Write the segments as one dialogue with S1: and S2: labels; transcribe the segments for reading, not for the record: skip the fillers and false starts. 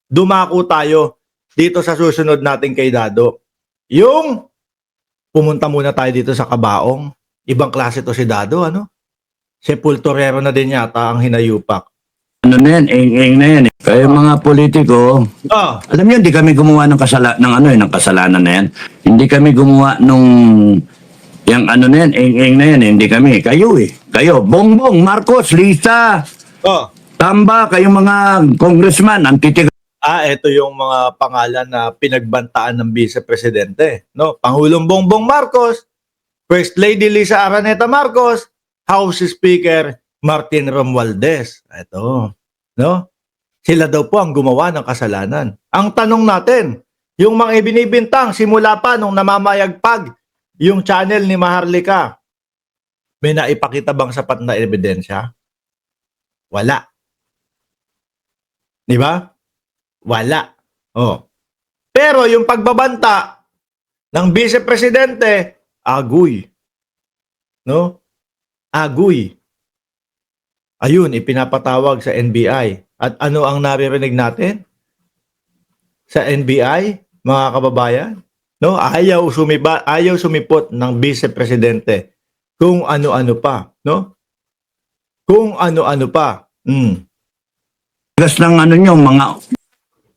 S1: dumako tayo dito sa susunod nating kay Dado. Yung pumunta muna tayo dito sa Kabaong. Ibang klase to si Dado, ano? Sepulturero na din yata ang hinayupak.
S2: Ano na yan, eng-eng na yan. Kaya mga politiko,
S1: Ah,
S2: alam niyo, hindi kami gumawa ng kasalanan na yan. Hindi kami gumawa yung ano na yan, eng-eng na yan. Hindi kami. Kayo eh. Kayo, Bongbong, Marcos, Lisa,
S1: oh.
S2: Tamba, kayong mga congressman, ang titig.
S1: Ito yung mga pangalan na pinagbantaan ng Vice Presidente, no? Pangulong Bongbong Marcos, First Lady Lisa Araneta Marcos, House Speaker Martin Romualdez. Ito, no? Sila daw po ang gumawa ng kasalanan. Ang tanong natin, yung mga ibinibintang simula pa nung namamayagpag yung channel ni Maharlika, may naipakita bang sapat na ebidensya? Wala. Di ba? Wala. Oh. Pero yung pagbabanta ng Vice Presidente, agoy. No? Agoy. Ayun, ipinapatawag sa NBI. At ano ang naririnig natin? Sa NBI, mga kababayan? No? Ayaw sumipot ng Vice Presidente kung ano-ano pa. No? Kung ano-ano pa.
S2: Gas ng ano nyo, mga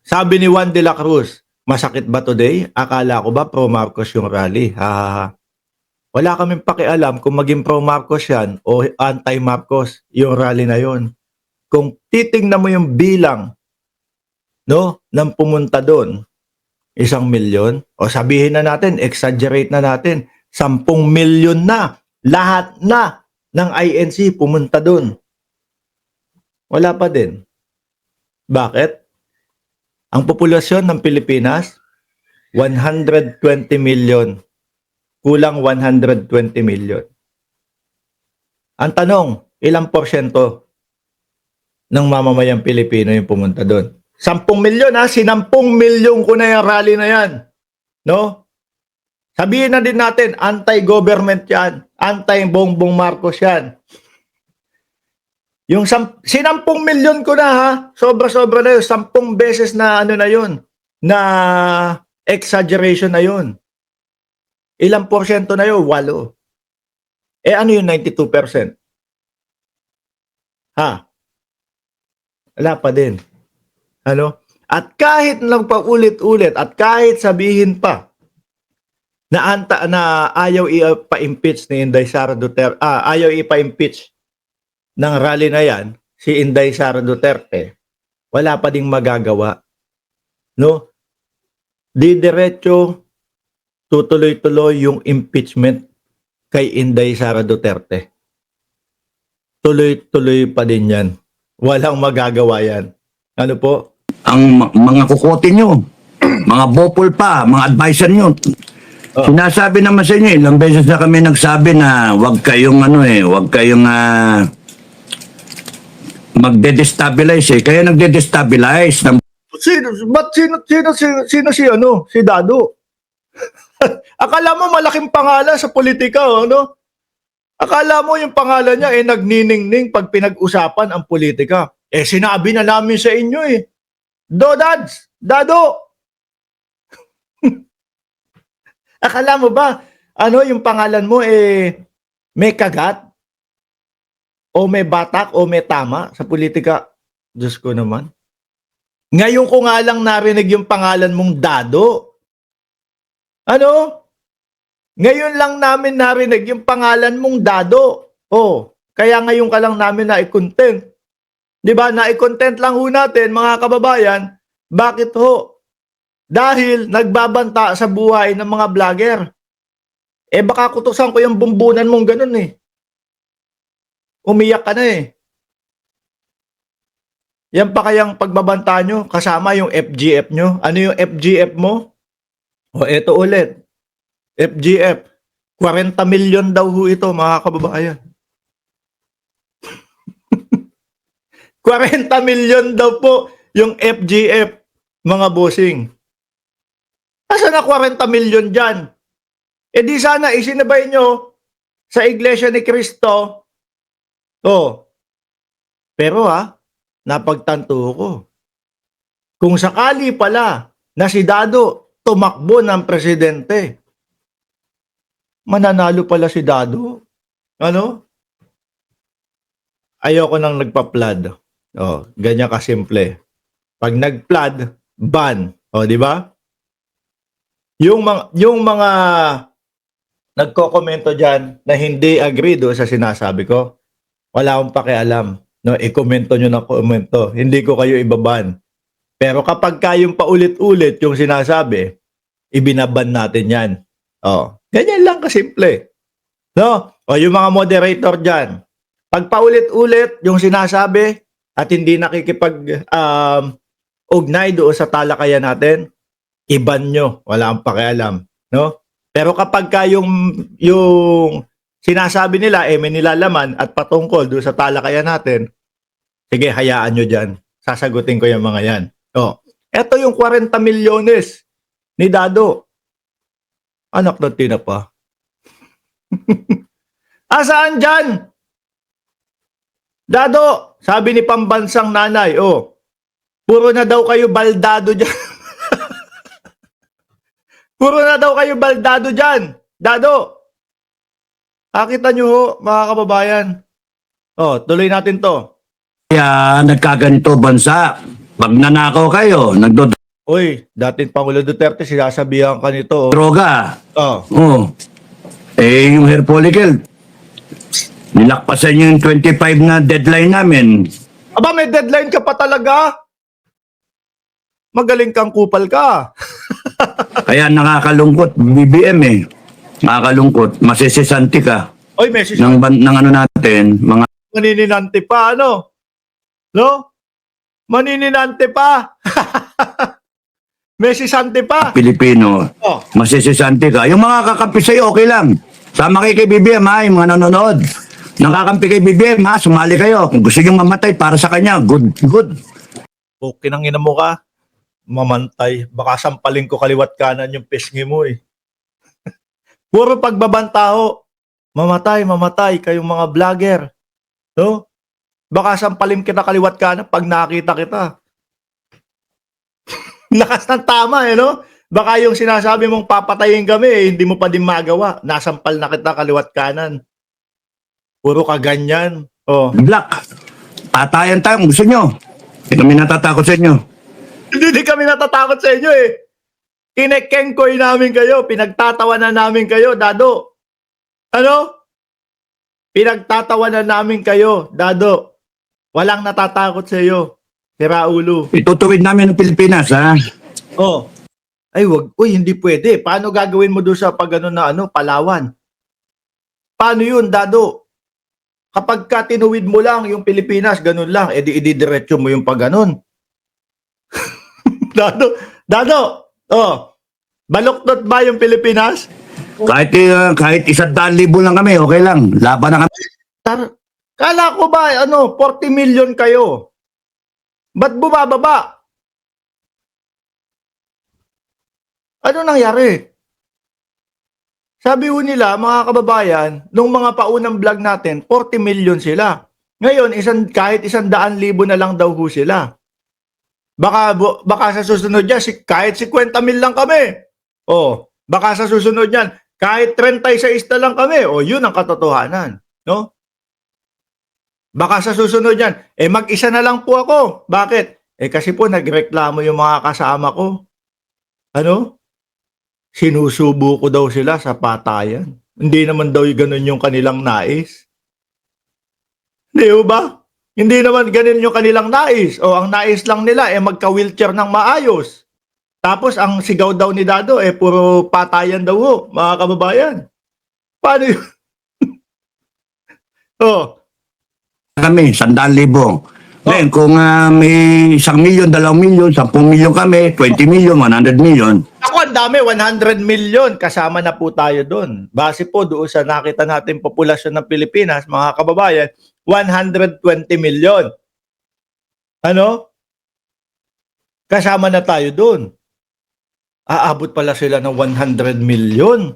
S1: Sabi ni Juan de la Cruz, masakit ba today? Akala ko ba pro-Marcos yung rally? Wala kaming pakialam kung maging pro-Marcos yan o anti-Marcos yung rally na yon. Kung titingnan mo yung bilang, no, ng pumunta doon, 1,000,000, o sabihin na natin, exaggerate na natin, 10,000,000 na, lahat na ng INC pumunta doon. Wala pa din. Bakit? Ang populasyon ng Pilipinas, 120 million. Kulang 120 million. Ang tanong, ilang porsyento ng mamamayang Pilipino yung pumunta doon? 10,000,000 ha, 10,000,000 ko na yung rally na yan. No? Sabihin na din natin, anti-government yan, anti-Bongbong Marcos yan. Yung 10,000,000 ko na ha, sobra-sobra na yun, 10 beses na ano na yun, na exaggeration na yun. Ilang porsyento na yun? 8. Ano yung 92%? Ha? Wala pa din. Ano? At kahit nagpaulit-ulit at kahit sabihin pa na ayaw ipa-impeach ni Inday Sara Duterte, ayaw ipa-impeach ng rally na yan, si Inday Sara Duterte, wala pa ding magagawa. No? Didiretso, tutuloy-tuloy yung impeachment kay Inday Sara Duterte. Tuloy-tuloy pa din yan. Walang magagawa yan. Ano po?
S2: ang mga kukote nyo, mga bopol pa, mga advisor nyo. Sinasabi naman sa inyo, ilang beses na kami nagsabi na wag kayong magde-destabilize eh. Kaya nagde-destabilize ng
S1: Sino si Dado? Akala mo malaking pangalan sa politika, no? Akala mo yung pangalan niya nagniningning pag pinag-usapan ang politika. Sinabi na namin sa inyo Dado. Akala mo ba yung pangalan mo may kagat o may batak o may tama sa politika? Diyos ko naman. Ngayon ko nga lang narinig yung pangalan mong Dado. Ano? Ngayon lang namin narinig yung pangalan mong Dado. Kaya ngayon ka lang namin na-content. 'Di ba? Na-content lang ho natin, mga kababayan. Bakit ho? Dahil nagbabanta sa buhay ng mga vlogger. Baka kutusan ko yung bumbunan mong ganun Umiyak ka na Yan pa kayang pagbabanta nyo, kasama yung FGF nyo. Ano yung FGF mo? Eto ulit. FGF. 40 million daw ho ito, mga kababayan. 40 million daw po yung FGF, mga bossing. Asa na 40 million dyan? Di sana isinabay nyo sa Iglesia ni Cristo. Pero napagtanto ko. kung sakali pala na si Dado tumakbo ng presidente, mananalo pala si Dado. Ano? Ayoko nang nagpa-flood. Oh, ganyan kasimple. Pag nag-flood, ban. Oh, di ba? Yung mga nagko-komento diyan na hindi agree do sa sinasabi ko, wala akong pakialam. No, i-komento nyo na komento. Hindi ko kayo ibaban. Pero kapag kayong paulit-ulit yung sinasabi, ibinaban natin yan. Oh, ganyan lang kasimple. No? O yung mga moderator dyan, pag paulit-ulit yung sinasabi at hindi nakikipag ugnay doon sa talakayan natin, iban nyo. Wala akong pakialam. No? Pero kapag yung sinasabi nila, may nilalaman at patungkol doon sa talakayan natin, sige, hayaan nyo dyan. Sasagutin ko yung mga yan. Oh, eto yung 40 milyones ni Dado. Anak ng tinapa. Asaan dyan? Dado, sabi ni pambansang nanay, oh, puro na daw kayo baldado dyan. Puro na daw kayo baldado dyan. Dado, nakita nyo ho, mga kababayan. Oh, tuloy natin to.
S2: Kaya nagkaganito bansa. Pag nanakaw kayo, nagdodroga.
S1: Uy, dating Pangulo Duterte, sinasabihan ka nito. Oh.
S2: Oh. Yung hair follicle, nilakpasan yung 25 na deadline namin.
S1: Aba, may deadline ka pa talaga? Magaling kang kupal ka.
S2: Kaya nakakalungkot, BBM eh. Nakakalungkot, masisisanti ka.
S1: Oy, message
S2: Ng ano natin, mga
S1: manininante pa, ano? No? Manininante pa. Mesisante pa.
S2: Pilipino.
S1: Oh.
S2: Masisisanti ka. Yung mga kakampi sa'yo, okay lang. Sama kayo kay BBM ha, yung mga nanonood. Nakakampi kay BBM ha, sumali kayo. Kung gusto nyo mamatay para sa kanya, good, good.
S1: Okay nang ina mo ka. Mamantay. Baka sampaling ko kaliwat kanan yung pisngi mo eh. Puro pagbabantaho. Mamatay kayong mga vlogger. No? Baka sampaling kita kaliwat kanan pag nakita kita. Lakas ng tama eh, no? Baka yung sinasabi mong papatayin kami, hindi mo pa din magawa. Nasampal na kita kaliwat kanan. Puro ka ganyan. Oh.
S2: Black. Patayan tayo kung gusto nyo. Hindi kami natatakot sa inyo.
S1: Hindi kami natatakot sa inyo eh. Kinekengkoy namin kayo. Pinagtatawanan namin kayo, Dado. Ano? Pinagtatawanan namin kayo, Dado. Walang natatakot sa iyo. Sira ulo.
S2: Itutuwid namin ng Pilipinas, ha?
S1: Oh. Ay, wag. Uy, hindi pwede. Paano gagawin mo doon sa pag na Palawan? Paano yun, Dado? Kapag ka tinuwid mo lang yung Pilipinas, ganun lang, ididiretso mo yung pag ganun. Dado, oh, baluktot ba yung Pilipinas?
S2: Kahit 100,000 lang kami, okay lang. Laban na kami.
S1: Kala ko ba, 40 million kayo? Ba't bumababa? Ano nangyari? Sabi ho nila, mga kababayan, nung mga paunang vlog natin, 40 million sila. Ngayon, kahit 100,000 na lang daw ho sila. Baka sa susunod yan, kahit 50 mil lang kami. Oh, baka sa susunod yan, kahit 36 na lang kami. Oh, yun ang katotohanan. No? Baka sa susunod yan, mag-isa na lang po ako. Bakit? Kasi po nagreklamo yung mga kasama ko. Ano? Sinusubo ko daw sila sa patayan. Hindi naman daw ganun yung kanilang nais. Di ba? Hindi naman ganun yung kanilang nais. O ang nais lang nila magka-wheelchair ng maayos. Tapos ang sigaw daw ni Dado puro patayan daw ho, mga kababayan. Paano yun? Oh.
S2: Kami, 100,000. Then, kung may 1 milyon, 2 milyon, 10 milyon kami, 20 milyon, 100 milyon.
S1: Ako, ang dami, 100 million. Kasama na po tayo doon. Base po doon sa nakita natin populasyon ng Pilipinas, mga kababayan, 120 million. Ano? Kasama na tayo doon. Aabot pala sila ng 100 million.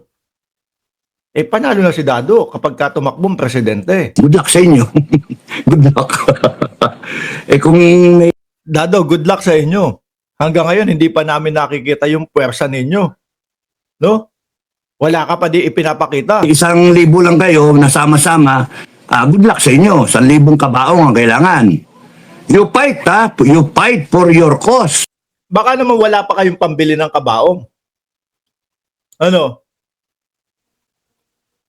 S1: Panalo na si Dado kapag tumakbong presidente.
S2: Good luck sa inyo. Good luck. Kung may
S1: Dado, good luck sa inyo. Hanggang ngayon, hindi pa namin nakikita yung puwersa ninyo. No? Wala ka pa di ipinapakita.
S2: 1,000 lang kayo, nasama-sama, good luck sa inyo. 1,000 kabaong ang kailangan. You fight, ha? You fight for your cause.
S1: Baka naman wala pa kayong pambili ng kabaong. Ano?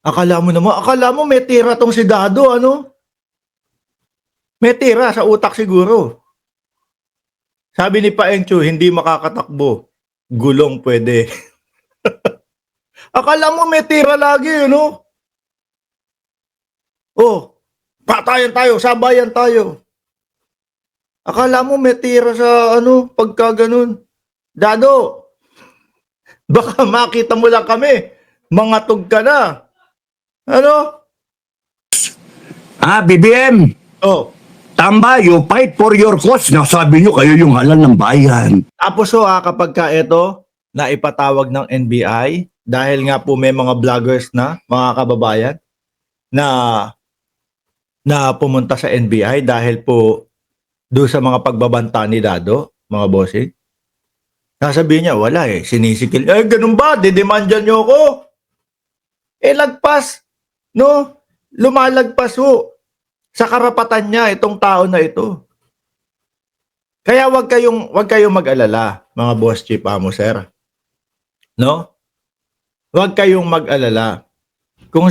S1: Akala mo may tira tong si Dado, ano? May tira sa utak siguro. Sabi ni Paengcho, hindi makakatakbo. Gulong pwede. Akala mo may tira lagi, ano? Oh, patayan tayo, sabayan tayo. Akala mo may tira sa ano, pagka ganun. Dado, baka makita mo lang kami. Mangatog ka na. Ano?
S2: BBM,
S1: Oh,
S2: tamba, you fight for your cause. Nasabi nyo, kayo yung halal ng bayan.
S1: tapos kapag ka ito, na ipatawag ng NBI, dahil nga po may mga vloggers na, mga kababayan, na pumunta sa NBI dahil po doon sa mga pagbabanta ni Dado, mga bossing. Sasabihin niya, wala sinisikil. Ganun ba? Didemandyan niyo ako? Lagpas. No? Lumalagpas ho sa karapatan niya itong tao na ito. Kaya wag kayong mag-alala, mga boss chief amo sir. No? Wag kayong mag-alala. Kung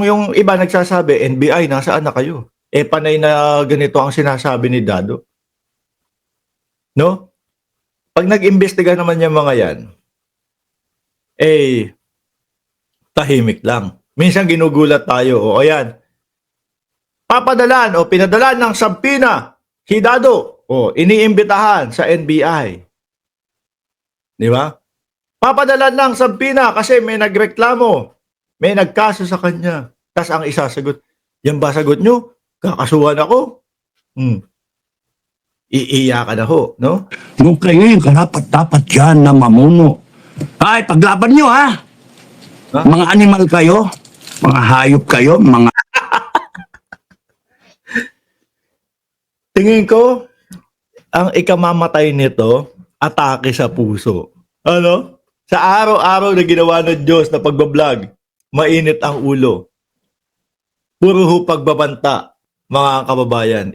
S1: yung iba nagsasabi, NBI, nasaan na kayo? Panay na ganito ang sinasabi ni Dado. No? Pag nag-imbestiga naman yung mga yan, tahimik lang. Minsan ginugulat tayo, o ayan, pinadalan ng sampina si Dado, iniimbitahan sa NBI. Di ba? Papadalan ng sampina kasi may nagreklamo, may nagkaso sa kanya. Tas ang isasagot, yan ba sagot nyo? Kakasuhan ako? Iiya ka na ho, no?
S2: Nung kayo yung karapat-dapat dyan na mamuno. Ay, paglaban nyo, ha?
S1: Ha?
S2: Mga animal kayo, mga hayop kayo, mga...
S1: Tingin ko, ang ikamamatay nito, atake sa puso. Ano? Sa araw-araw na ginawa ng Diyos na pagbablog, mainit ang ulo. Puro ho pagbabanta, mga kababayan.